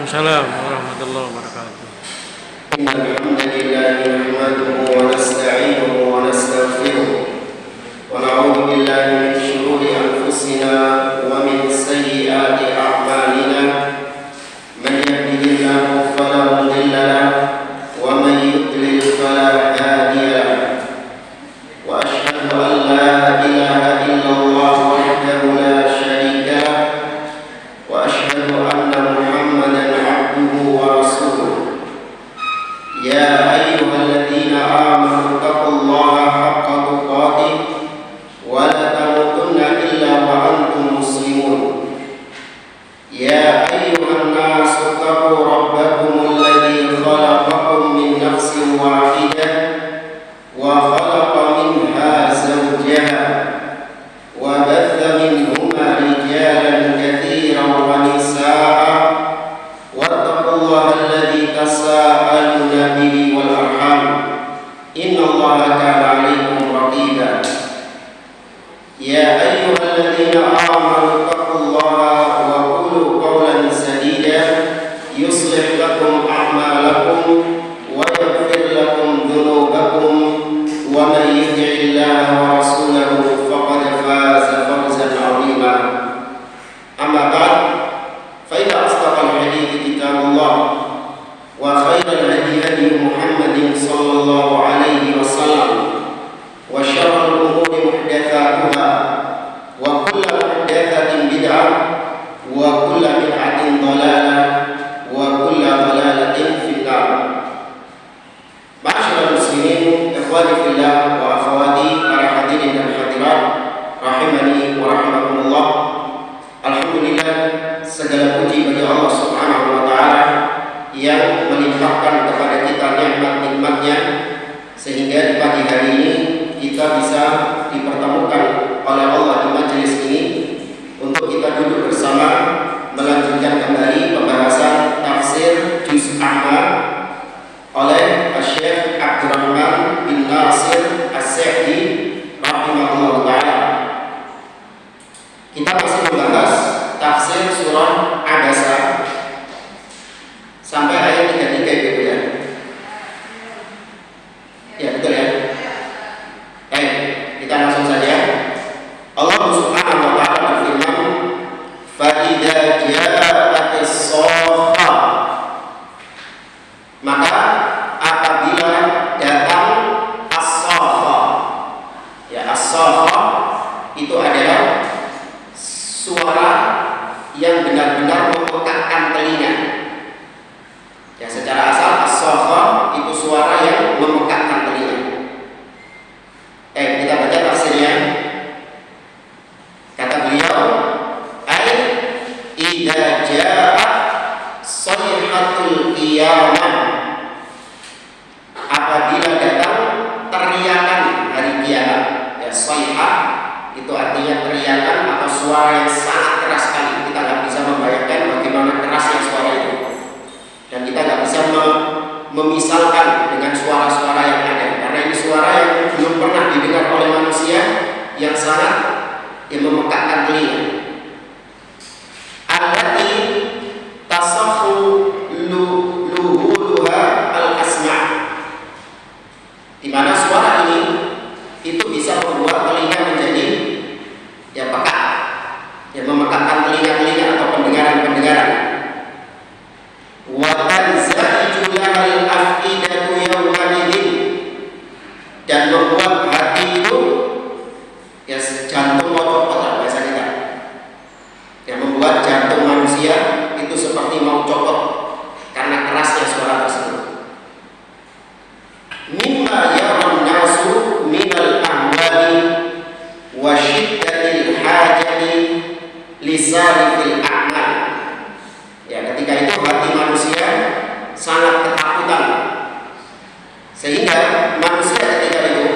Waalaikumsalam warahmatullahi wabarakatuh. الحمد لله نحمده ونستعينه ونستغفره ونعوذ بالله من شرور أنفسنا ومن سيئات أعمالنا من يهده الله فلا مضل له ومن يضلل فلا هادي له وأشهد أن لا إله إلا الله وحده لا شريك له وأشهد أن محمدا عبده ورسوله يا أيها الذين آمنوا اتقوا الله حق تقاته ولا تموتن إلا وأنتم مسلمون يا أيها الناس اتقوا ربكم الذي خلقكم من نفس واحدة وخلق منها زوجها وبث منهما رجالا كثيرا ونساء واتقوا الله الذي تساءلون به والأرحام إن الله كان عليكم رقيبا يا أيها الذين آمنوا اتقوا الله وقولوا قولا سديدا يصلح لكم أعمالكم ويغفر لكم ذنوبكم ومن يطع الله ورسوله فقد فاز فوزا عظيما أما بعد فإن أصدق الحديث كتاب الله وخير الهدي هدي محمد صلى الله عليه وسلم وشر الأمور محدثاتها وكل محدثة بدعة وكل بدعة ضلالة وكل ضلالة في النار. معاشر المسلمين إخواني في الله وأخواتي para hadirin dan hadirat rahimani wa rahimakumullah. Alhamdulillah, segala puji bagi Allah Subhanahu wa taala yang melimpahkan kepada kita nikmat-nikmatnya sehingga di pagi hari ini kita bisa dipertemukan oleh Allah di majelis ini untuk kita duduk bersama melanjutkan kembali pembahasan tafsir juz amma oleh Syekh Abdurrahman bin Nasir As-Sa'di rahimahullah taala. Kita masih membahas tafsir surah Abasa sampai ayat 33 itu ya. Ya betul ya. Baik, kita langsung saja. Allah Subhanahu wa taala berfirman, "Fa idza ja'atis shakhah." Maka apabila datang as-shakhah. Ya, as-shakhah itu adalah suara yang benar-benar memekakkan telinga. Ya, secara asal as-shakhah itu suara yang memekakkan telinga. Kita baca tafsirnya. Kata beliau, ai idza jaa sayhatul qiyamah. Apabila datang teriakan hari kiamat. Ya, sayhah itu artinya teriakan atau suara yang sangat keras sekali. Kita nggak bisa membayangkan bagaimana kerasnya suara itu. Dan kita nggak bisa memisalkan dengan suara-suara yang ada, karena ini suara yang belum pernah didengar oleh manusia, yang sangat memekakkan telinga. Allati tasakhu luhuluha al-asma', di mana suara ini itu bisa membuat telinga menjadi peka, memekakkan telinga-telinga atau pendengaran-pendengaran. Wa tanza'iju lahal afidatu yawma'idin, dan membuat hati itu jantung mau copot lah bahasa kita. Membuat jantung manusia itu seperti mau copot karena kerasnya suara tersebut. Mimma yaran nasu minal ahwali wa syiddatil hajati lisarifil a'mal. Ketika itu hati manusia sangat ketakutan, sehingga manusia ketika itu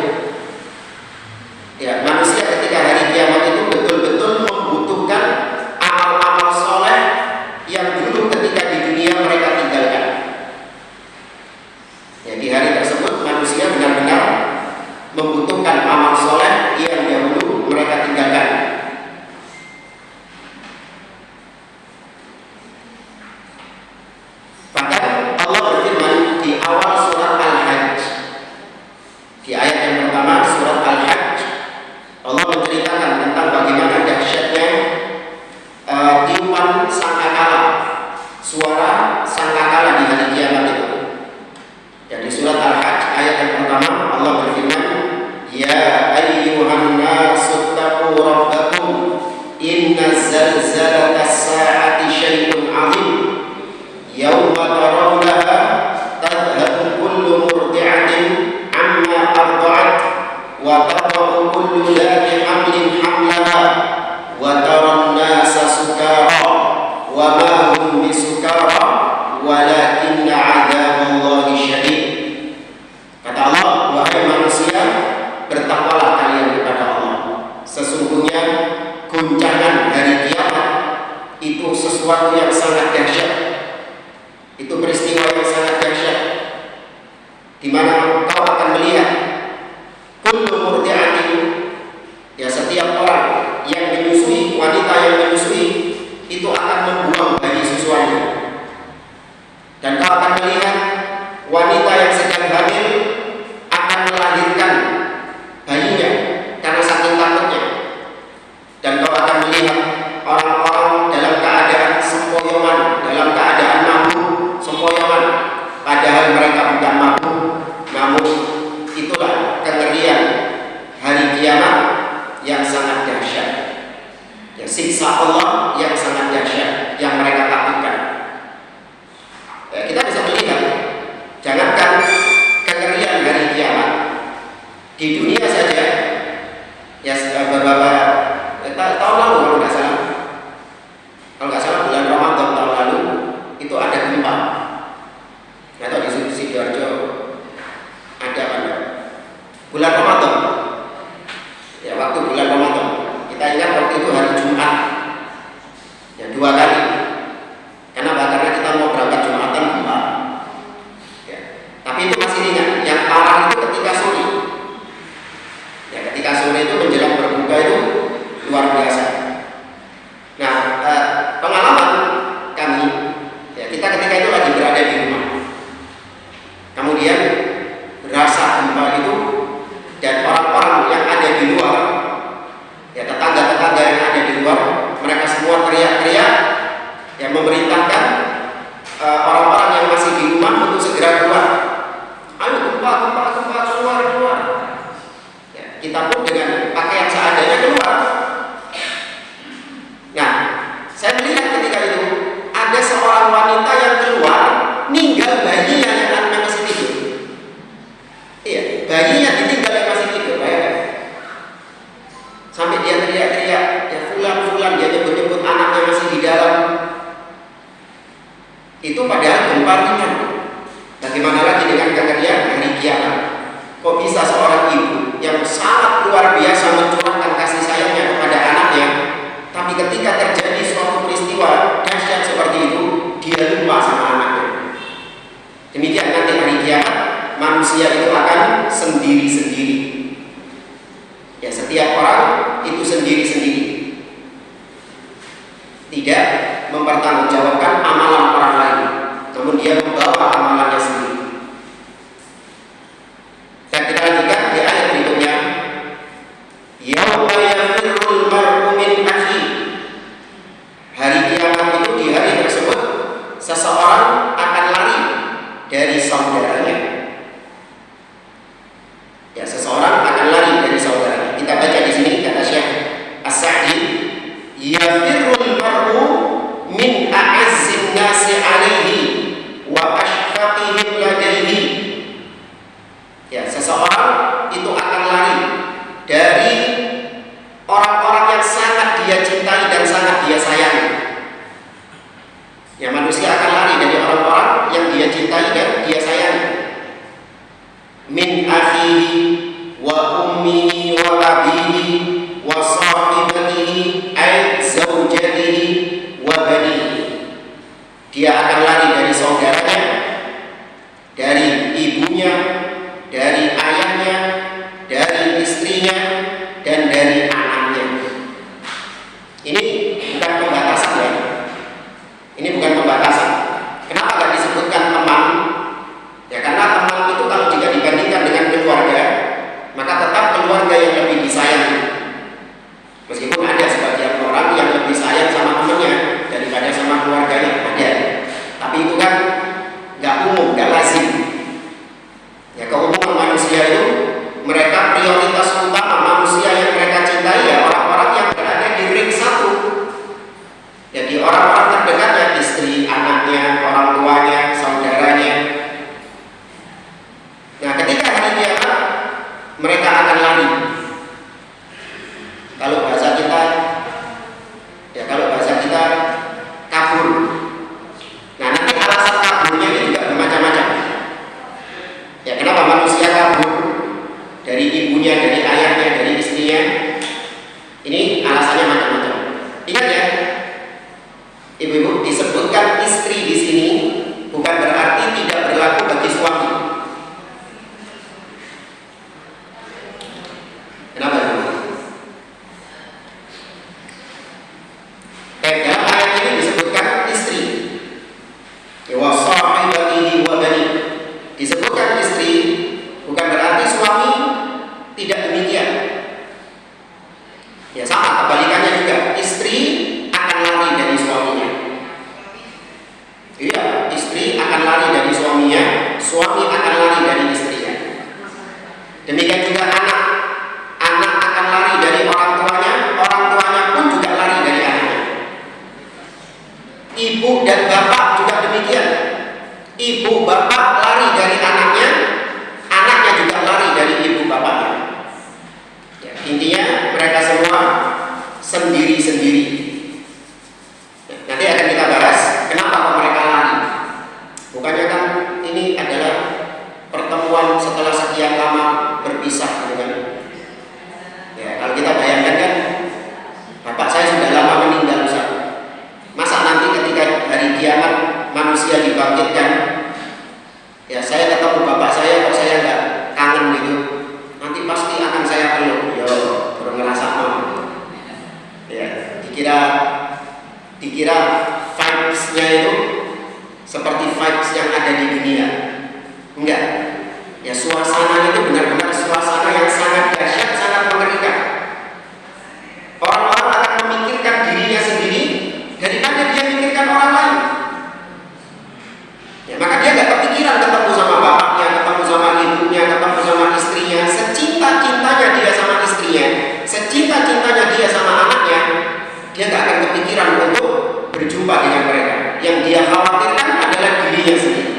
manusia ketika hari kiamat itu betul-betul membutuhkan amal-amal soleh yang dulu ketika di dunia mereka tinggalkan. Di hari tersebut manusia benar-benar membutuhkan amal soleh yang dahulu mereka tinggalkan. Allah menceritakan tentang bagaimana dahsyatnya tiupan sangkakala, suara sangkakala di hari kiamat itu. Dan di surat Al-Hajj ayat yang pertama Allah berfirman, Ya ayyuhan nasu taqu rabbakum inna zalzalatas sa'ati syai'un 'azim yauma tarawnaha tadhhabu kullu murdi'atin amma arda'at wa tadau kullu dhati hamlin hamlaha wa taran nasa sukara wa ma hum bisukara walakinna 'adzaballahi syadid. Kata Allah, wahai manusia, bertakwalah kalian kepada Allah. Sesungguhnya guncangan hari kiamat itu sesuatu yang sangat dahsyat. Itu peristiwa yang sangat dahsyat, di mana kau akan melihat kullu murdi'atin, ya setiap orang yang menyusui, wanita yang menyusui itu akan membuang bayi susuannya. Dan kau akan melihat wanita yang sedang hamil akan melahirkan bayinya karena saking takutnya. Dan kau akan melihat orang-orang dalam keadaan sempoyongan, dalam keadaan mabuk, sempoyongan, padahal mereka bukan mabuk, namun itulah kengerian hari kiamat yang sangat dahsyat. Ya, siksa Allah yang sangat dahsyat yang mereka takutkan. Ya, kita bisa melihat, jangankan kengerian hari kiamat di dunia saja, ya beberapa tahun lalu kalau nggak salah bulan Ramadan tahun lalu itu ada gempa. Nggak tahu di Sidoarjo ada apa? Bulan Ramadan, ya waktu bulan Ramadan kita ingat waktu itu hari Jumat, ya 2 kali. Kenapa? Karena kita mau berangkat Jumatan gempa. Ya. Tapi itu masih ringan. Yang parah itu ketika sore. Ya, ketika sore itu menjelang berbuka itu luar biasa. Nah, pengalaman kami, ya kita ketika itu lagi berada di rumah. Kemudian berasa gempa itu dan orang-orang yang ada di luar, ya tetangga-tetangga yang ada di luar, mereka semua teriak-teriak, yang memerintahkan orang-orang yang masih di rumah untuk segera keluar. Ayo gempa, keluar. Ya, kita pun dengan pakaian seadanya keluar. Nah, saya melihat ketika itu ada seorang wanita yang keluar, ninggal bayinya yang masih tidur. Iya, bayinya ditinggal yang masih tidur, bayangkan. Sampai dia teriak-teriak, ya fulan, dia nyebut-nyebut anaknya masih di dalam. Itu padahal gempa ringan. Bagaimana lagi dengan kengerian hari kiamat? Kok bisa seorang ibu yang sangat luar biasa mencurahkan kasih sayangnya kepada anaknya, tapi ketika terjadi suatu peristiwa dahsyat seperti itu, dia lupa sama anaknya. Demikian nanti hari kiamat, manusia itu akan sendiri-sendiri. Ya, setiap orang itu sendiri-sendiri, tidak mempertanggungjawabkan amalan orang lain, namun dia membawa amalannya sendiri. Dan kita lanjutkan di ayat berikutnya, yauma yafirrul mar'u min akhi. Hari kiamat itu, di hari tersebut seseorang akan lari dari saudaranya. Ya, seseorang akan lari dari saudaranya. Kita baca di sini kata Syekh As-Sa'di, yafirrul mar'u min a'azzin nasi 'alaihi wa ashfaqihim ladaihi. Ya, seseorang itu akan lari dari orang-orang yang sangat dia cintai dan sangat dia sayangi. Ya, manusia akan lari dari orang-orang yang dia cintai dan dia sayangi. Min akhihi wa ummihi wa abihi wa sahibatihi ay zaujatihi wa banihi. Dia akan lari dari saudaranya, dari ibunya, dari ayahnya, dari istrinya, dan dari anaknya. Ini bukan pembatasan, ya. Ini bukan pembatasan. Kenapa tidak disebutkan teman? Ya, karena teman itu kalau jika dibandingkan dengan keluarga, maka tetap keluarga yang lebih disayangi. Ibu-ibu, disebutkan istri di sini bukan berarti tidak berlaku bagi suami. Kenapa? Dalam ayat ini disebutkan istri. Wa sahibatihi wa bani. Disebutkan istri bukan berarti suami tidak demikian. Ya sama, kebalikannya juga. Istri akan lari dari suaminya. Iya, istri akan lari dari suaminya, suami akan lari dari istrinya. Demikian juga anak. Anak akan lari dari orang tuanya, orang tuanya pun juga lari dari anaknya. Ibu dan bapak juga demikian. Ibu bapak lari dari anaknya, anaknya juga lari dari ibu bapaknya. Ya, intinya mereka semua sendiri-sendiri. Ya, nanti akan kita bahas kenapa mereka lari. Bukannya kan ini adalah pertemuan setelah sekian lama berpisah gitu kan. Ya, kalau kita bayangkan kan bapak saya sudah lama meninggal, Ustaz. Masa nanti ketika hari kiamat manusia dibangkitkan, ya saya ketemu bapak saya kok saya nggak kangen gitu, nanti pasti akan saya peluk. Yo, baru ngerasa mau. Ya, dikira vibes-nya itu seperti vibes yang ada di dunia. Enggak. Ya, suasananya itu benar-benar suasana yang sangat dahsyat, sangat mengerikan. Orang-orang akan memikirkan dirinya sendiri daripada dia memikirkan orang lain. Ya, maka dia nggak kepikiran ketemu sama bapaknya, ketemu sama ibunya, ketemu sama istrinya. Secinta-cintanya dia sama istrinya, secinta-cintanya dia sama anaknya, dia nggak akan kepikiran untuk berjumpa dengan mereka. Yang dia khawatirkan adalah dirinya sendiri.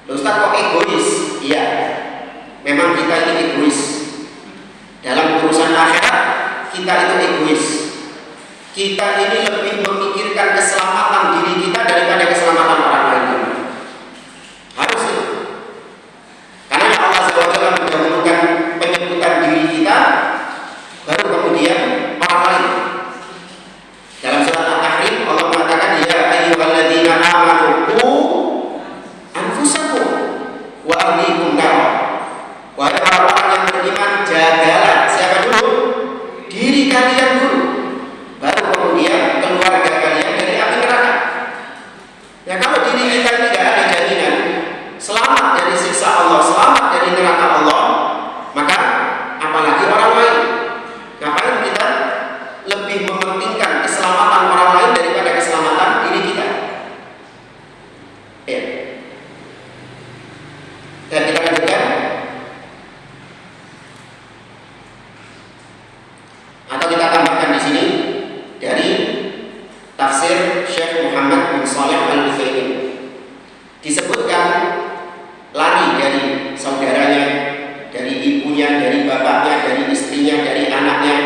Ustaz kok egois? Iya, memang kita ini egois. Dalam urusan akhirat kita itu egois. Kita ini lebih memikirkan keselamatan diri kita daripada keselamatan orang lain. Harus itu. Karena Allah SWT mendahulukan penyebutan diri kita, baru kemudian orang lain. Dalam surat Al-Tahrim Allah mengatakan, ya ayyuhalladzina amanu qu anfusakum wa ahlikum nar. Wahai orang-orang yang beriman, jagalah siapa dulu? Diri kalian dulu, baru kemudian keluarga kalian dari api neraka. Ya, kalau diri kita tidak ada jaminan selamat dari siksa Allah, selamat dari neraka Allah, maka apalagi orang lain. Ngapain kita lebih mementingkan keselamatan orang lain daripada keselamatan diri kita? Ya. Dan kita lanjutkan. Atau kita tambahkan di sini dari tafsir Syekh Muhammad bin Shalih Al-Utsaimin, disebutkan lari dari saudaranya, dari ibunya, dari bapaknya, dari istrinya, dari anaknya.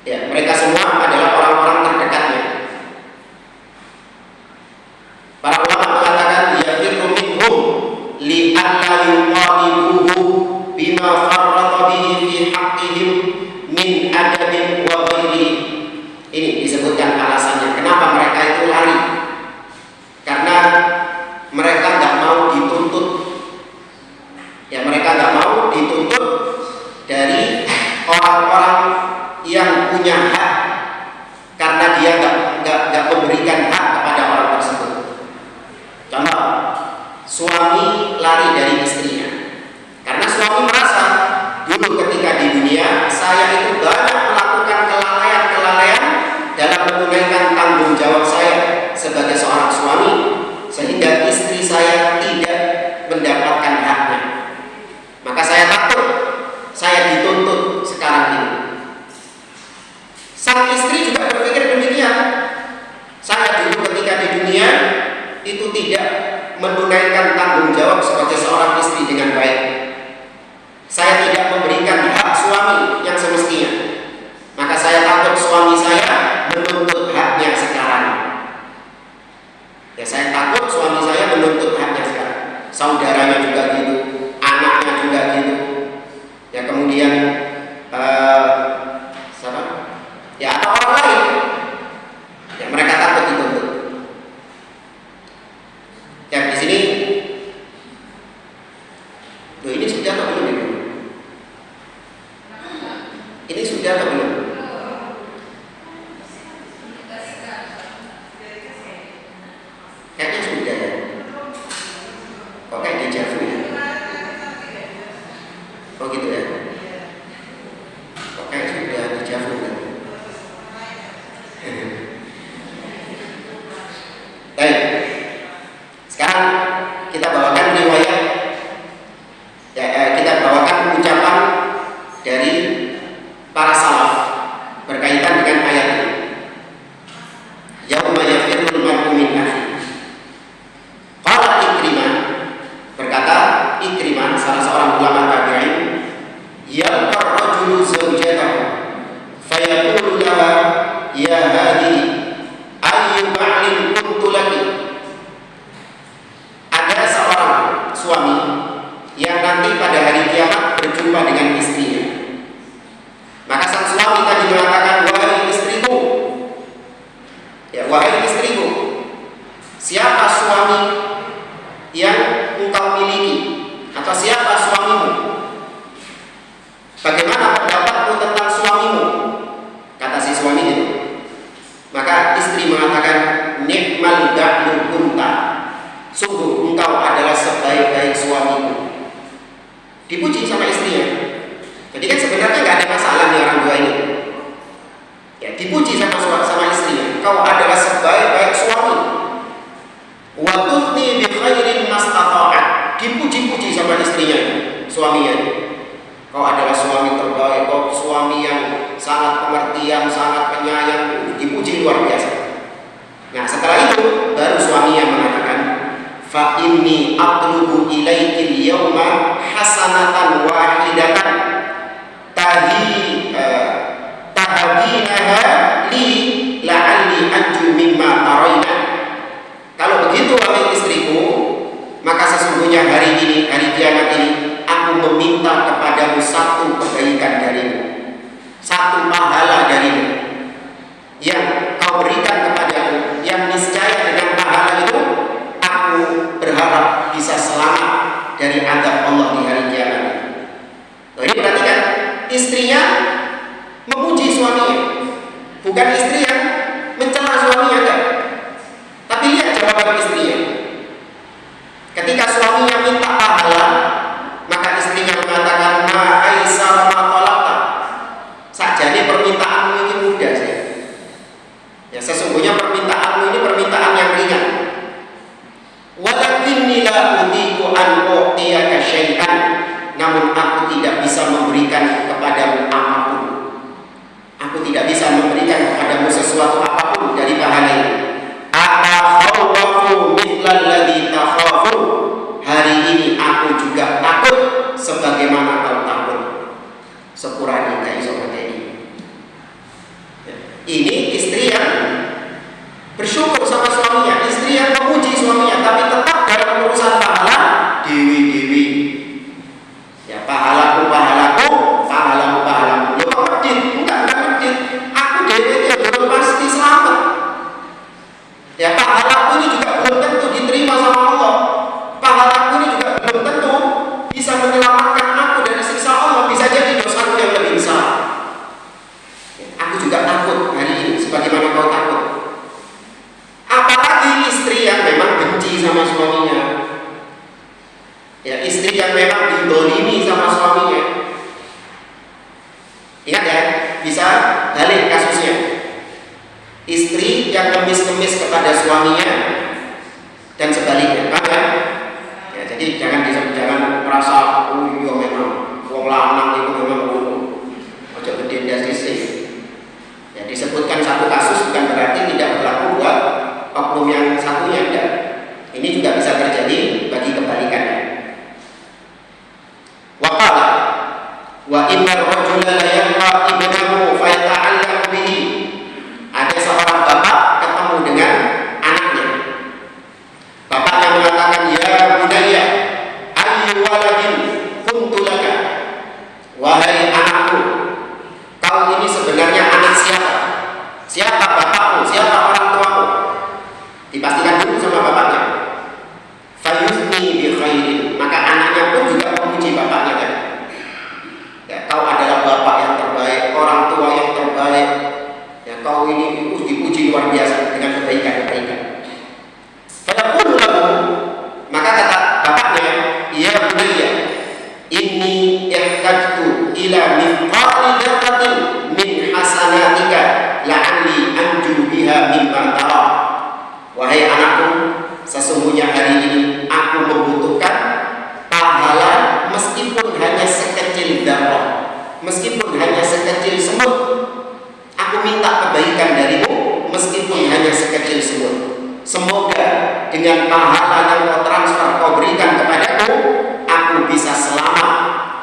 Ya, mereka semua adalah orang-orang terdekatnya. Para ulama mengatakan yafirru minhum li'anna yuqadibuhu bima farrata bihi fi haqqihim min adabin wa ghairi. Ini disebutkan alasannya kenapa mereka itu lari. Karena mereka nggak mau dituntut. Ya, mereka nggak mau dituntut dari orang-orang yang punya hak, karena dia nggak memberikan hak kepada orang tersebut. Contoh, suami lari dari istrinya karena suami merasa dulu ketika di dunia saya itu banyak melakukan kelalaian dalam menunaikan tanggung jawab saya sebagai seorang suami, sehingga istri saya tidak mendapatkan haknya. Maka saya takut saya dituntut sekarang ini. Sang istri juga berpikir demikian. Saya dulu ketika di dunia itu tidak menunaikan tanggung jawab sebagai seorang istri dengan baik. Saya tidak memberikan hak suami yang semestinya. Maka saya takut suami saya menuntut haknya sekarang. Ya, saya takut suami saya menuntut haknya sekarang. Saudaranya juga gitu, anaknya juga gitu. Ya, kemudian siapa? Ya, atau orang lain. Ya, Ini sudah atau belum? Kayaknya sudah ya. Kok kayak dejavu ya? Oh gitu ya? Kok kayak sudah dejavu kan? Baik. Sekarang kita bawakan riwayat ya, kita bawakan ucapan dari para salaf berkaitan dengan ayat ini. Yauma yafirrul mar'u min akhihi. Qala Ikrimah, berkata Ikrimah, salah seorang ulama tabi'in, yalqa ar-rajulu zawjatahu fayaqulu laha ya hadhihi ayyu ba'lin kuntu laki. Ada seorang suami yang nanti pada hari kiamat berjumpa dengan istrinya. Maka sang suami tadi mengatakan, wahai istriku, ya wahai istriku, siapa suami yang engkau miliki, atau siapa suamimu? Bagaimana pendapatmu tentang suamimu? Kata si suami itu. Maka istri mengatakan, ni'mal ba'lu kunta, sungguh engkau adalah sebaik-baik suamiku. Dipuji sama istrinya. Jadi kan sebenarnya nggak ada masalah nih orang dua ini. Ya, dipuji sama istrinya. Kau adalah sebaik-baik suami. Wa tuthni bi khairin mastata'at. Dipuji-puji sama istrinya, suaminya. Kau adalah suami terbaik, kau suami yang sangat pengertian, sangat penyayang. Dipuji luar biasa. Nah, setelah itu baru suaminya mengatakan, fa inni atlubu ilaikil yawma hasanatan wahidatan tahdinaha li la'alli anju mimma taraina. Kalau begitu wahai istriku, maka sesungguhnya hari ini, hari kiamat ini, aku meminta kepadamu satu kebaikan darimu, satu pahala darimu yang kau berikan kepadaku, yang niscaya dengan pahala itu aku berharap bisa selamat dari azab Allah di hari kiamat. Nah, ini perhatikan, istrinya memuji suaminya, bukan istri yang mencela suaminya, enggak. Tapi lihat jawaban istrinya. Ketika suaminya minta pahala, maka istrinya mengatakan, ma aisar ma talaqta. Sakjane permintaanmu ini mudah sih. Ya, sesungguhnya permintaanmu ini permintaan yang ringan. Walakinni la utiku an u'tiyaka syai'an, namun aku tidak bisa memberikan kepadamu apapun. Aku tidak bisa memberikan kepadamu sesuatu apapun dari pahala ini. Atakhawafu mithlal ladzi takhafu. Hari ini aku juga takut sebagaimana kau takut. Sepurane kae iso mateni. Ini istri yang bersyukur sama suaminya, istri yang memuji suaminya, tapi tetap dalam urusan pahala dewi-dewi. Ya, pahalaku, pahalamu. Lo kok medit? Enggak medit. Aku dewi belum pasti selamat. Ya, pahalaku ini juga belum tentu diterima sama Allah. Pahalaku ini juga belum tentu bisa menyelamatkan aku dari siksa Allah. Bisa jadi dosaku yang lebih besar. Ya, aku juga takut hari ini sebagaimana kau takut. Apalagi istri yang memang benci sama suaminya, ya, istri yang memang didolimi sama suaminya. Ingat ya, bisa balik kasusnya. Istri yang ngemis-ngemis kepada suaminya dan sebaliknya, kan? Ya, jadi jangan merasa, oh iya memang wong lanang itu memang ojo gede ndas sih. Ya, disebutkan satu kasus bukan berarti tidak berlaku buat oknum yang satunya, enggak. Ini juga bisa terjadi bagi kebalikannya. Wa qala wa innar rajula la yalqa ibnahu fa yata'allaqu bihi. Ada seorang bapak ketemu dengan anaknya. Bapaknya mengatakan, ya bunayya ayyu waladin kuntu laka. Wahai anakku, kau ini sebenarnya anak siapa? Siapa bapakmu? Siapa orang tuamu? Dipastikan dulu sama bapaknya. Fayuthni bi khairin, maka anaknya pun juga memuji bapaknya kan. Ya, kau adalah bapak yang terbaik, kau kau ini dipuji luar biasa dengan kebaikan-kebaikan. Fayaqulu lahu, maka kata bapaknya, ya bunayya, inni ihtajtu ila mithqali dzarratin min hasanatika la'alli anju biha mimma tara. Wahai anakku, sesungguhnya hari ini aku membutuhkan pahala meskipun hanya sekecil dzarrah, meskipun hanya sekecil semut. Aku minta kebaikan darimu meskipun hanya sekecil semut. Semoga dengan pahala yang kau transfer, kau berikan kepadaku, aku bisa selamat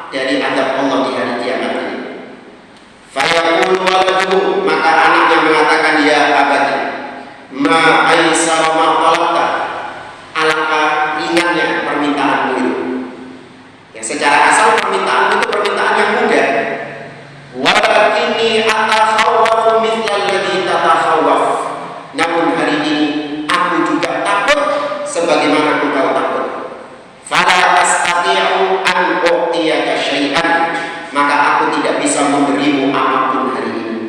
dari azab Allah di hari kiamat ini. Fayaqulu waladuhu, maka anaknya mengatakan, ya abadi, ma aisara ma talabta, alangkah ringannya permintaanmu itu. Ya, secara asal permintaanmu itu permintaan yang mudah. Walakinni atakhawwafu mithla alladhi tatakhawwaf. Namun hari ini aku juga takut sebagaimana engkau takut. Fala astati'u an u'tiyaka syai'an, maka aku tidak bisa memberimu apapun hari ini.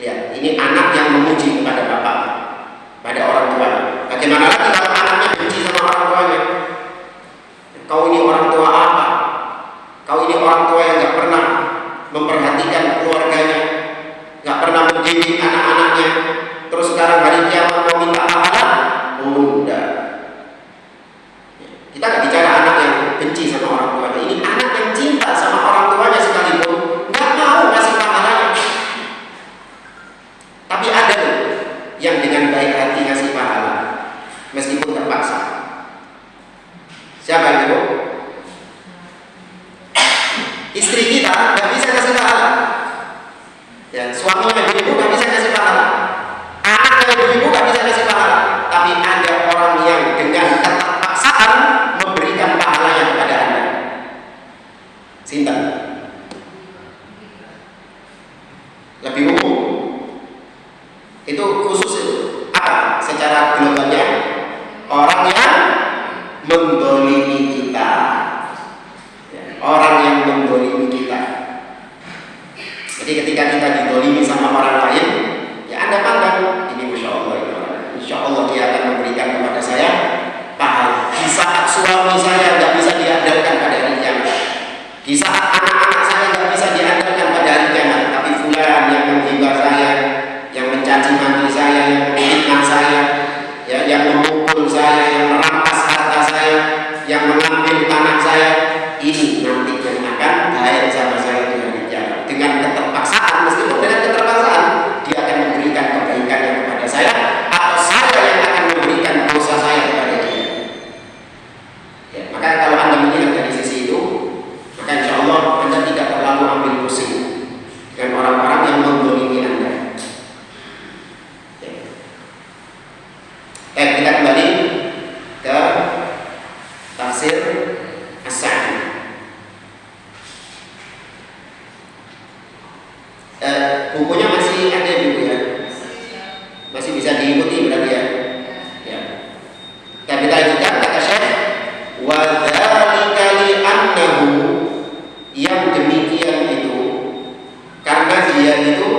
Lihat, ini anak yang memuji kepada bapaknya, pada orang tua. Bagaimana lagi kalau anaknya benci sama orang tuanya? Kau ini orang tua apa? Kau ini orang tua yang gak pernah memperhatikan keluarganya, gak pernah mendidik anak-anaknya. Terus sekarang hari kiamat mau minta pahala? Oh, enggak. Kita gak bicara anak yang benci sama orang tuanya. Ini anak yang cinta sama orang tuanya sekalipun gak mau ngasih pahalanya. Tapi ada loh yang dengan baik hati ngasih pahala meskipun terpaksa. Siapa itu? Istri kita gak bisa ngasih pahala. Ya, suaminya ibu gak bisa ngasih pahala. Anaknya ibu gak bisa ngasih pahala. Tapi ada orang yang dengan keterpaksaan memberikan pahalanya kepada Anda. Sinten? Lebih umum. Itu khusus itu. Apa? Secara globalnya, orang yang mendolimi kita. Orang yang mendolimi kita. Jadi ketika kita didolimi sama orang lain, ya Anda pandang, ini Masya Allah, Insya Allah dia akan memberikan kepada saya pahala. Di saat suami saya tidak bisa diandalkan pada hari kiamat, di saat anak-anak saya tidak bisa diandalkan pada hari kiamat, tapi fulan yang menghibah saya, yang mencaci maki saya, yang memfitnah saya, ya, yang memukul saya, yang merampas harta saya, yang mengambil tanah saya, ini nanti yang akan baik sama saya di hari kiamat. Dengan keterpaksaan, meskipun dengan keterpaksaan, dia akan memberikan kebaikannya kepada saya, atau saya yang akan memberikan dosa saya kepada dia. Ya, maka kalau Anda melihat dari sisi itu, maka insya Allah Anda tidak terlalu ambil pusing dengan orang-orang yang mendolimi Anda. Ya. Kita kembali ke tafsir As-Sa'di. Bukunya masih ada juga ya, masih bisa diikuti berarti ya. Ya. Dan kita lanjutkan kata Syekh, wa dzalika li annahu, yang demikian itu karena dia itu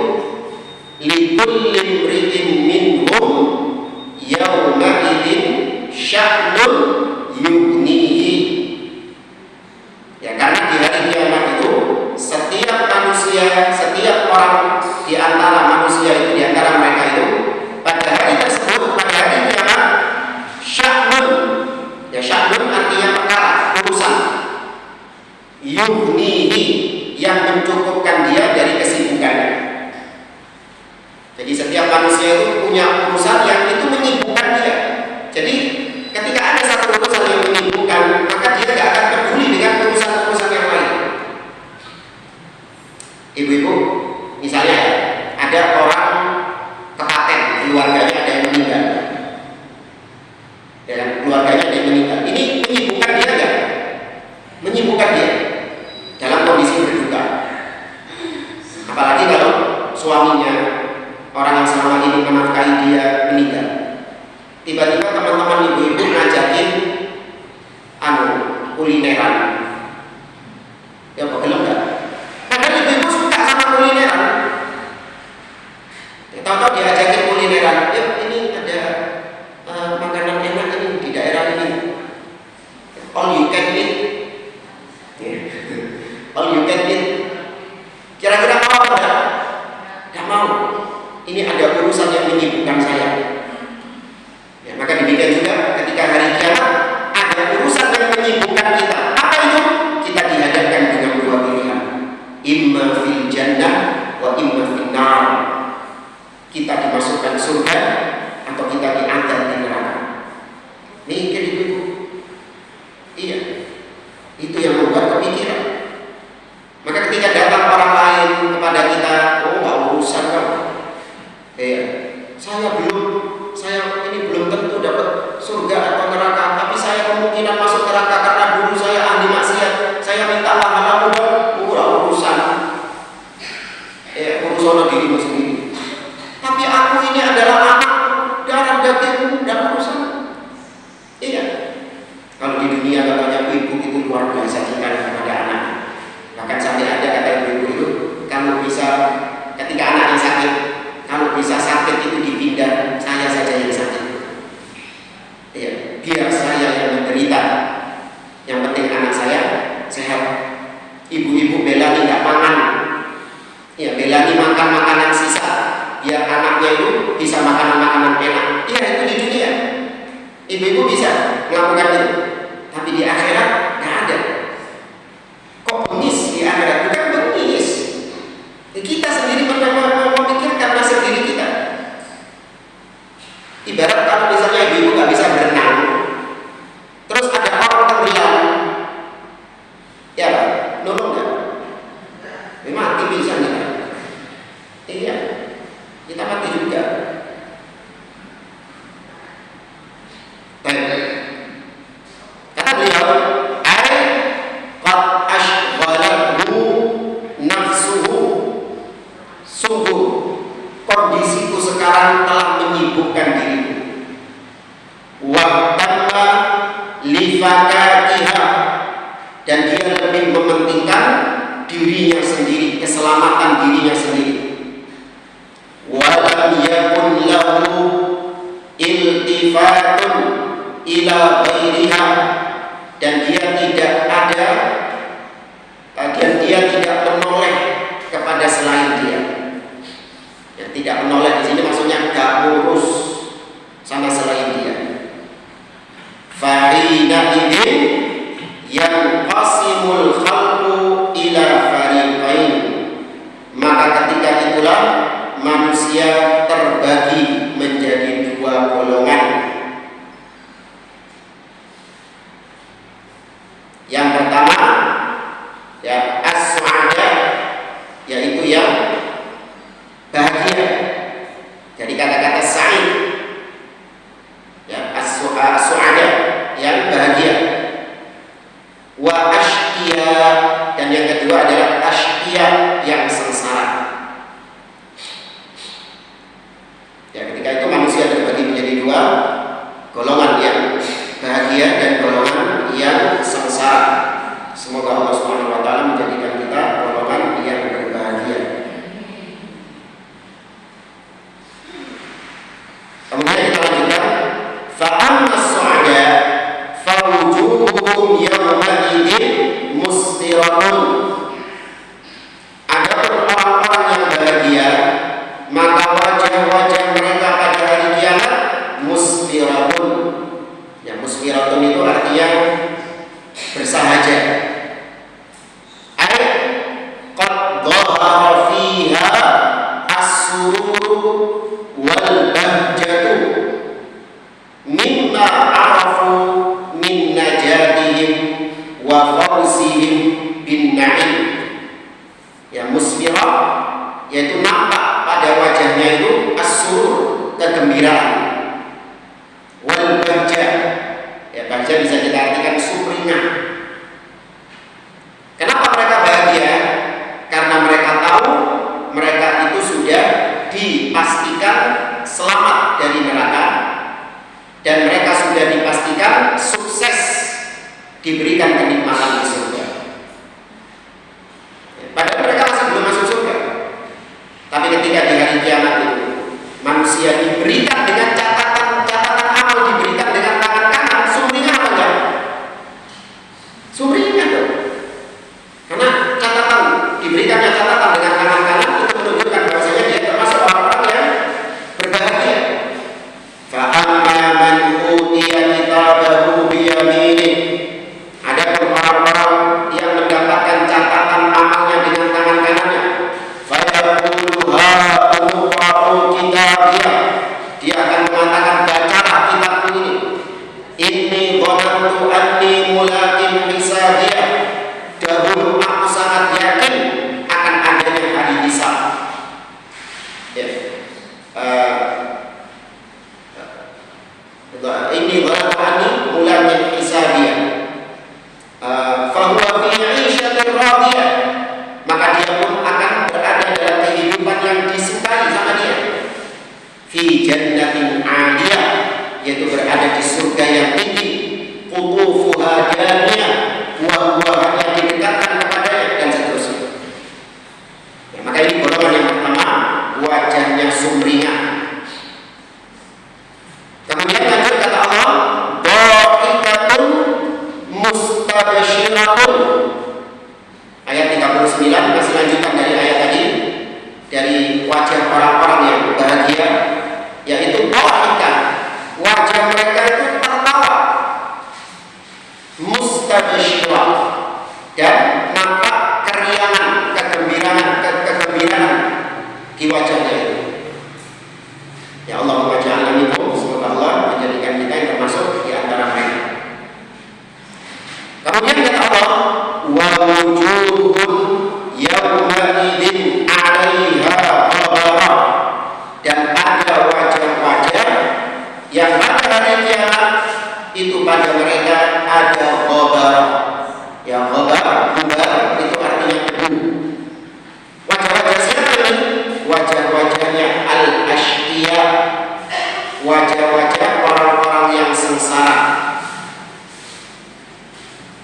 likulli imri'in minhum yauma idzin sya'nun yughnihi. Ya, karena di hari kiamat itu setiap manusia, setiap orang di antara manusia itu, di antara mereka itu, pada hari tersebut, pada hari kiamat, sya'nun, ya sya'nun artinya perkara, urusan, yughnihi, yang mencukupkan dia dari kesibukannya. Jadi setiap manusia itu punya urusan yang itu menyibukkan dia. Jadi ketika ada satu urusan yang menyibukkan, maka dia tidak akan peduli dengan urusan-urusan yang lain. Ibu-ibu, misalnya ada orang kepaten, keluarganya ada yang meninggal, dan keluarganya ada yang meninggal. Ini menyibukkan dia enggak? Menyibukkan dia dalam kondisi berduka. Apalagi kalau suaminya, orang yang selama ini menafkahi dia, meninggal. Tiba-tiba teman-teman ibu-ibu ngajakin kulineran. Ya kok gelem enggak? Padahal ibu-ibu suka sama kulineran. ini ada urusan yang menyibukkan saya. Ya, maka demikian juga ketika hari kiamat ada urusan yang menyibukkan kita. Apa itu? Kita dihadapkan dengan dua pilihan, imma fil jannah wa imma fil nar. Kita dimasukkan surga atau kita diantar di neraka. Mikir itu. Iya, itu yang membuat kepikiran. Maka ketika datang orang lain kepada kita, oh nggak urusan kau. Saya ini belum tentu dapat surga atau neraka, tapi saya kemungkinan masuk neraka karena dulu saya ahli maksiat. Saya minta pahala mudah, urusan. Urusan dirimu sendiri. Tapi aku ini adalah anak darah dagingmu dan urusan. Iya. Kalau di dunia katanya ibu itu luar biasa cinta kepada anak. Bahkan sampai ada kata ibu itu, kamu bisa ketika anaknya sakit, kalau bisa sakit itu dipindah, saya saja yang sakit. Iya, biar saya yang menderita. Yang penting anak saya sehat. Ibu-ibu bela tidak makan. Ya, bela makan makanan sisa, biar anaknya itu bisa makan makanan enak. Iya, itu di dunia. Ibu-ibu bisa melakukan itu, tapi di akhirat nggak ada. Kok bengis di akhirat? Bukan bengis. Kita sendiri memikirkan nasib diri kita. Ibarat kalau misalnya ibu nggak bisa berenang, terus ada orang tenggelam, ya Pak, nolong nggak? Mati bisa nggak? Iya, kita mati juga. Kata beliau, qad ashghalahu nafsuhu. Sungguh kondisiku sekarang telah menyibukkan diriku. Wa tamma li fakatiha, dan dia lebih mementingkan dirinya sendiri, keselamatan dirinya sendiri. Wa lam yakun lahu iltifatun ila ghairiha, dan dia tidak menoleh kepada selain dia. Ya, tidak menoleh di sini maksudnya gak ngurus sama selain dia. Fahina idzin yanqasimul khalqu ila fariqain, maka ketika itulah manusia terbagi menjadi dua golongan. Yang pertama, ya as-su'ada, yaitu yang bahagia. Jadi kata-kata sa'id, ya as-su'ada, yang bahagia. Wa ashqiya, dan yang kedua adalah ashqiya, yang sengsara. Ya, ketika itu manusia terbagi menjadi dua golongan, yang bahagia dan golongan yang sengsara. Semoga Allah Subhanahu wa taala menjadikan kita golongan yang berbahagia. Kemudian kita lanjutkan, fa amma as-su'ada fa wujuhuhum yawma idzin musfiratun. Adapun orang-orang yang bahagia, maka wajah-wajah mereka pada hari kiamat musfiratun. Ya, musfiratun itu artinya bersahaja. Qad dhahara fiha as-surur wal bahjatu mimma arafu min najatihim wa fawzihim bin na'im. Ya, musfirah yaitu nampak pada wajahnya itu as-surur, kegembiraan. Wal bahjah, ya bahja bisa kita artikan sumringah. Kenapa mereka bahagia? Karena mereka tahu mereka itu sudah dipastikan selamat dari neraka, dan mereka sudah dipastikan sukses diberikan kenikmatan di surga. Padahal mereka masih belum masuk surga, tapi ketika di hari kiamat itu manusia diberikan dengan catatan amal, diberikan dengan tangan kanan, sumringah apa enggak? Sumringah dong. Karena catatan, diberikannya catatan dengan tangan kanan itu menunjukkan bahwasanya dia termasuk orang-orang yang wajahnya sumringah. Kemudian lanjut kata Allah, dhahikatun mustabsyiratun. Ayat 39 masih lanjutan dari ayat tadi, dari wajah orang-orang yang bahagia, yaitu dhahikah, wajah mereka itu tertawa, mustabsyirat, dan nampak keriangan, kegembiraan di wajahnya itu. Ya Allah, wajahnya minhum, semoga Allah menjadikan kita yang termasuk di antara mereka. Kemudian kata Allah, wa wujuhun yawma idzin 'alaiha ghabara, dan ada wajah-wajah yang pada hari kiamat itu pada mereka ada ghabara. Ya, ghabar itu artinya debu. Wajah-wajah siapa ini? Wajah-wajahnya al-ashqiya, wajah-wajah orang-orang yang sengsara.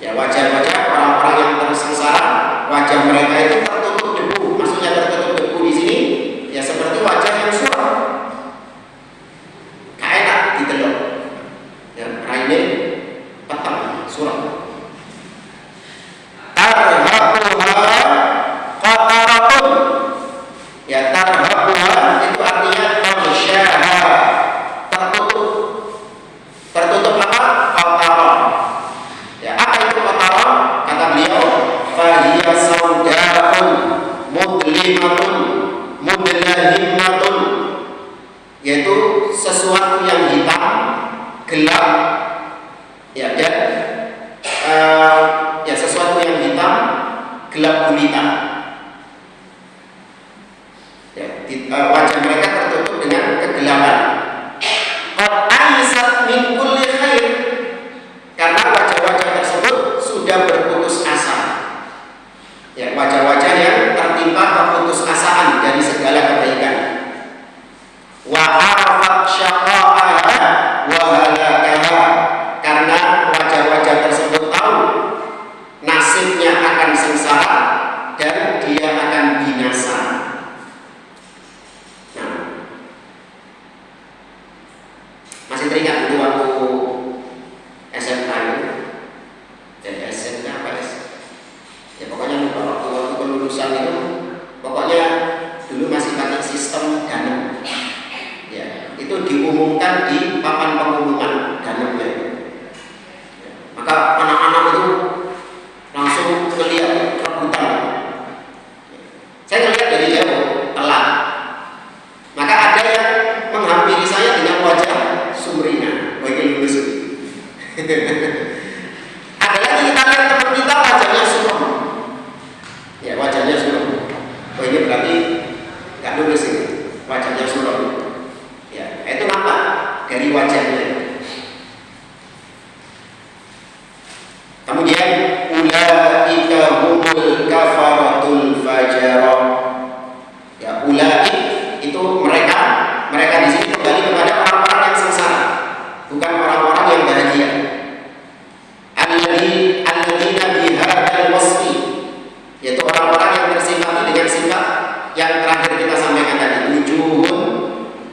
Ya, wajah-wajah orang-orang yang tersengsara, wajah mereka itu tertutup debu. Maksudnya tertutup debu di sini ya seperti wajah yang suram, kayak diteluk, ya, raine petang suram. Tarhaquha qataratun, ya, tarhaquha itu artinya maghsyaha, tertutup apa? Qatarat. Ya, apa itu qatarat? Kata beliau, fahiya saudaun mudlimatun mudlahimatun, yaitu sesuatu yang hitam, gelap, ya, dan ya, sesuatu yang hitam, gelap gulita. Ya, wajah mereka tertutup dengan kegelapan. Qad aisat min kulli khair, karena wajah-wajah tersebut sudah berputus asa. Ya, wajah-wajah yang tertimpa keputusasaan dari segala kebaikan. Wa arafat syaqa'aha wa halakaha, karena wajah-wajah tersebut tahu nasibnya akan sengsara dan dia akan binasa. Nah, masih teringat dulu waktu SMK itu, dan SMK apa ya, pokoknya waktu kelulusan itu, pokoknya dulu masih pakai sistem danem. Ya, itu diumumkan di papan pengumuman danemnya. Maka anak-anak itu langsung melihat rebutan. Saya melihat dari jauh, telat. Maka ada yang menghampiri saya dengan wajah sumringah, wajah lulus. Ada lagi kita lihat teman kita wajahnya suram. Ya, wajahnya suram. Oh, ini berarti nggak lulus ini, wajahnya suram. Ya, itu nampak dari wajahnya. Kemudian ulaika humul kafaratul fajara. Ya, ulaik itu mereka di sini kembali kepada orang-orang yang sengsara, bukan orang-orang yang bahagia. Alladzina bihadzal wasfi, yaitu orang-orang yang tersifati dengan sifat yang terakhir kita sampaikan tadi, wujuhun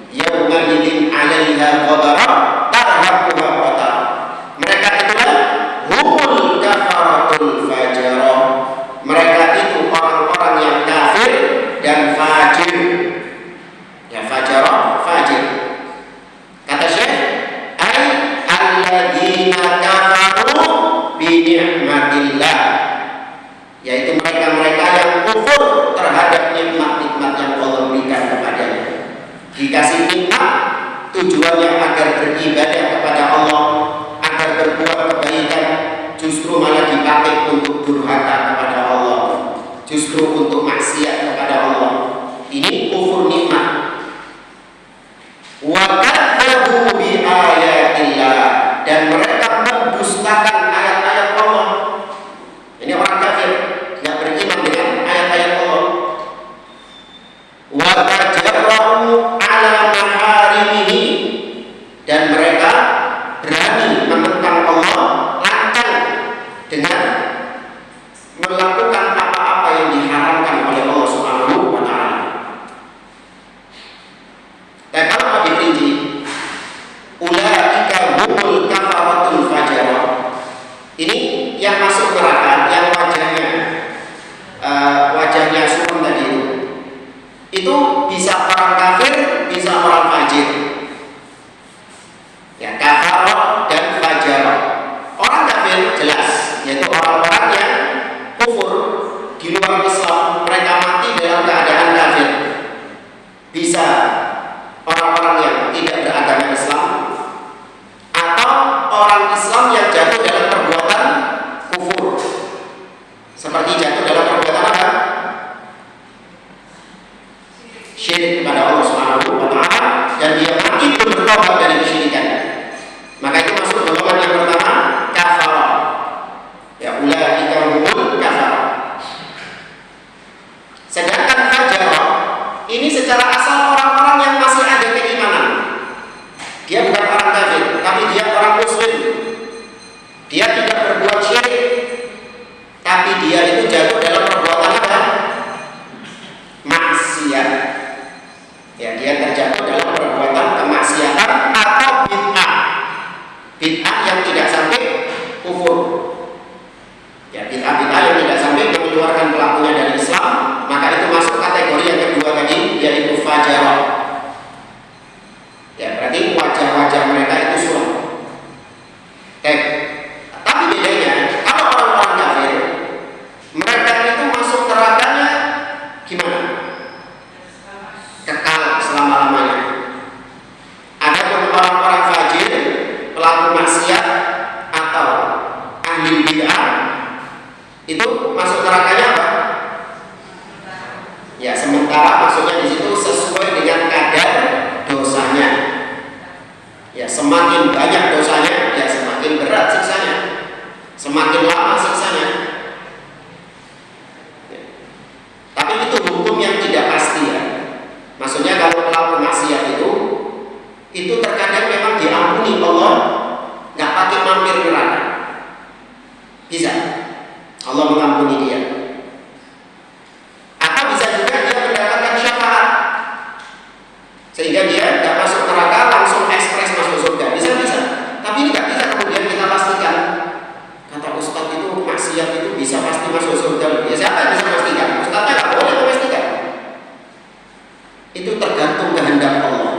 yawma idzin 'alaiha ghabara tarhaquha qatar. Mereka itulah humul kafaratul fajara, mereka itu orang-orang yang kafir dan fajir. Ya, fajara, fajir. Kata Syekh, ay alladzina kafaru bi ni'matillah, yaitu mereka-mereka yang kufur terhadap nikmat-nikmat yang Allah berikan kepadanya. Dikasih nikmat tujuannya agar beribadah kepada Allah, agar berbuat kebaikan, justru malah dipakai untuk durhaka kepada Allah, justru untuk maksiat kepada Allah. Ini kufur nikmat. Wa kadzdzabu bi ayatillah, dan mereka mendustakan ayat-ayat Allah. Ini orang kafir, tidak beriman dengan ayat-ayat Allah. Wa tajarra'u 'ala maharimihi, dan mereka berani menentang Allah, lancang dengan melakukan apa-apa yang diharamkan oleh Allah Subhanahu wa taala. itu bisa orang kafir, bisa orang fajir. Ya, kafar dan fajar. Orang kafir jelas, yaitu orang-orang yang kufur di luar Islam, mereka mati dalam keadaan kafir. Bisa orang-orang yang tidak beragama Islam, atau orang Islam yang jatuh dalam perbuatan kufur, seperti jatuh dalam perbuatan apa? Syirik kepada Allah Subhanahu wa Ta'ala, dan dia mati belum bertobat dari kesyirikan, maka itu masuk golongan yang pertama, kafara. Ya, ulaika humul kafara. Sedangkan fajara ini secara asal orang-orang yang masih ada keimanan. Dia bukan orang kafir, tapi dia orang muslim. Dia tidak berbuat syirik, tapi dia itu jatuh dalam perbuatan apa? Maksiat. Ya, dia terjatuh dalam perbuatan kemaksiatan atau bid'ah. Bid'ah yang tidak sampai kufur. Ya, bid'ah-bid'ah yang tidak sampai mengeluarkan pelakunya dari Islam, maka itu masuk kategori yang kedua tadi, yaitu fajarah. Ya, berarti wajah-wajah mereka itu suram. Tapi bedanya, kalau orang-orang kafir, mereka itu masuk nerakanya gimana? Kekal selama-lamanya. Adapun orang-orang fajir, pelaku maksiat atau ahli bid'ah, itu masuk nerakanya apa? Ya, sementara maksudnya di situ sesuai dengan kadar dosanya. Ya, semakin banyak dosanya, ya semakin berat siksanya, semakin lama siksanya. Ya. Tapi itu hukum yang tidak pasti ya. Maksudnya kalau pelaku maksiat itu terkadang memang diampuni Allah, nggak pakai mampir neraka. Bisa, Allah mengampuni dia. Atau bisa juga dia mendapatkan syafaat, sehingga dia nggak masuk neraka langsung ekspres masuk surga. Bisa. Tapi ini nggak bisa kemudian kita pastikan. Kata Ustadz itu maksiat itu bisa pasti masuk surga. Ya siapa yang bisa memastikan? Ustadznya nggak boleh memastikan. Itu tergantung kehendak Allah.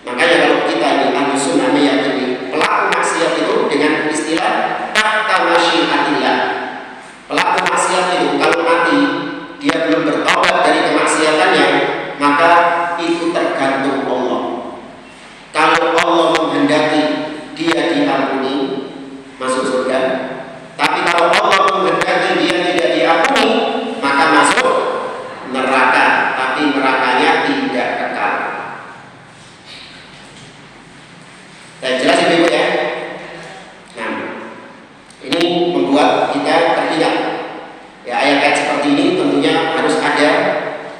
Makanya kalau kita ini ahli sunnah meyakini pelaku maksiat itu dengan istilah tahta masyiatillah. Pelaku maksiat itu kalau mati dia belum bertobat dari kemaksiatannya, maka itu tergantung Allah. Kalau Allah menghendaki dia diampuni, masuk surga. Tapi kalau Allah menghendaki dia tidak diampuni, maka masuk neraka. Tapi nerakanya tidak kekal. Dan jelas Ibu ya. Nah, ini membuat kita teringat. Ya, ayat-ayat seperti ini tentunya harus ada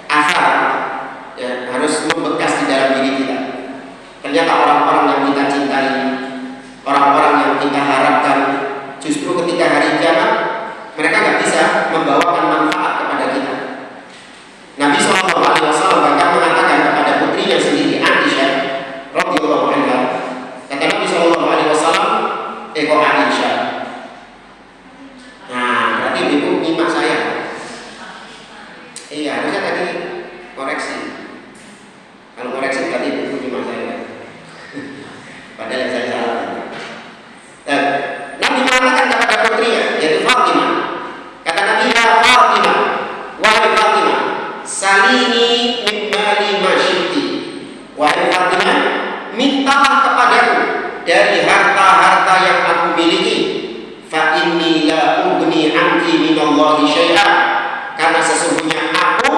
asar, ya, harus membekas di dalam diri kita. Ternyata orang-orang yang kita cintai, orang-orang yang kita harapkan, justru ketika hari kiamat mereka nggak bisa membawakan manfaat kepada kita. Nabi SAW bahkan mengatakan kepada putrinya sendiri, Aisyah radhiyallahu anha, kata Nabi SAW, "Eko Aisyah." Nah, berarti ibu nyimak saya. Iya, harusnya tadi koreksi. Kalau koreksi tadi ibu nyimak saya. Padahal yang saya salah. Dan Nabi mengatakan kepada putrinya, yaitu Fatimah. Kata Nabi, "Ya Fatimah, wahai Fatimah, salini min mali ma syi'ti." Wahai Fatimah, mintalah kepadaku dari harta-harta yang aku miliki. Fa inni la ugni anki minallahi syai'a. Karena sesungguhnya aku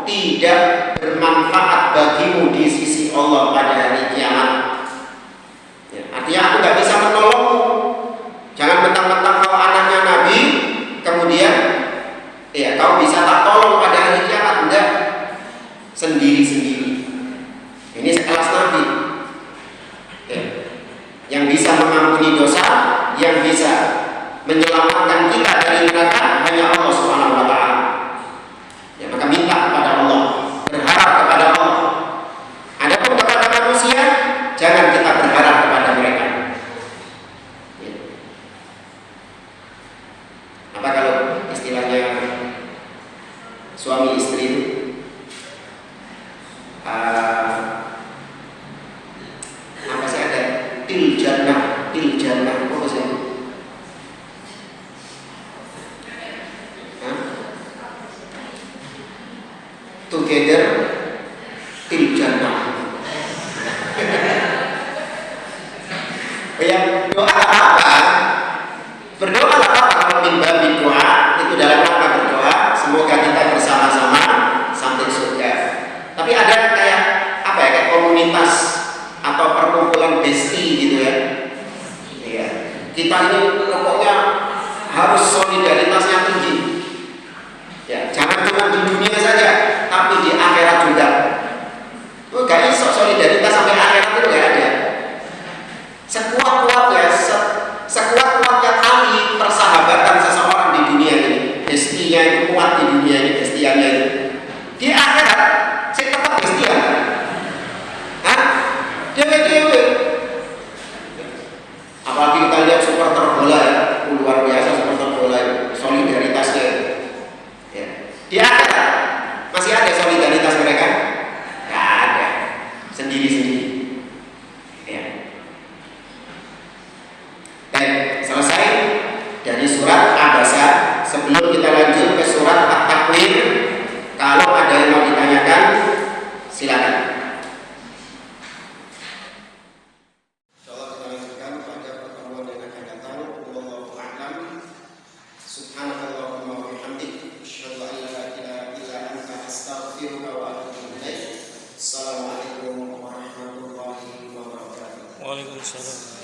tidak bermanfaat bagimu di sisi Allah pada hari kiamat. Ya, artinya aku nggak bisa menolongmu. Jangan mentang-mentang kau anaknya Nabi, kemudian ya kau bisa tak tolong pada hari kiamat. Enggak, sendiri-sendiri. Ini sekelas Nabi ya, yang bisa mengampuni dosa, yang bisa menyelamatkan kita dari neraka hanya Allah Subhanahu wa Ta'ala. Ya, maka minta kepada Allah, berharap kepada Allah. Adapun kepada manusia, jangan kita berharap kepada mereka. Ya. Apa kalau istilahnya suami istri, berdoa apa? Berdoa apa kalau mimbar doa itu dalam rangka berdoa semoga kita bersama-sama sampai surga. Tapi ada kayak apa ya, kayak komunitas atau perkumpulan besti gitu ya. Iya. Kita ini pokoknya harus solidaritasnya tinggi. Ya, jangan cuma di dunia saja, tapi di akhirat juga. Gak iso solidaritas sampai akhirat itu gak ada. Sekuat-kuatnya, sekuat-kuatnya tali persahabatan seseorang di dunia ini, bestinya itu kuat di dunia ini, bestiannya itu. Di akhirat, saya tetap bestian. Hah? Dewe-dewe. Apalagi kita lihat supporter bola ya, luar biasa supporter bola itu, solidaritasnya. Ya. Di akhirat masih ada solidaritas mereka? Gak ada, sendiri-sendiri. Ya. Baik, selesai dari surat Abasa. Sebelum kita lanjut ke surat At-Takwir, kalau ada yang mau ditanyakan, silakan. Insyaallah kita lanjutkan pada pertemuan yang akan datang. Wallahu a'lam. Subhanakallahumma wa bihamdik, asyhadu an la ilaha illa anta, astaghfiruka wa atubu ilaik. Assalamualaikum warahmatullahi wabarakatuh. Waalaikumsalam.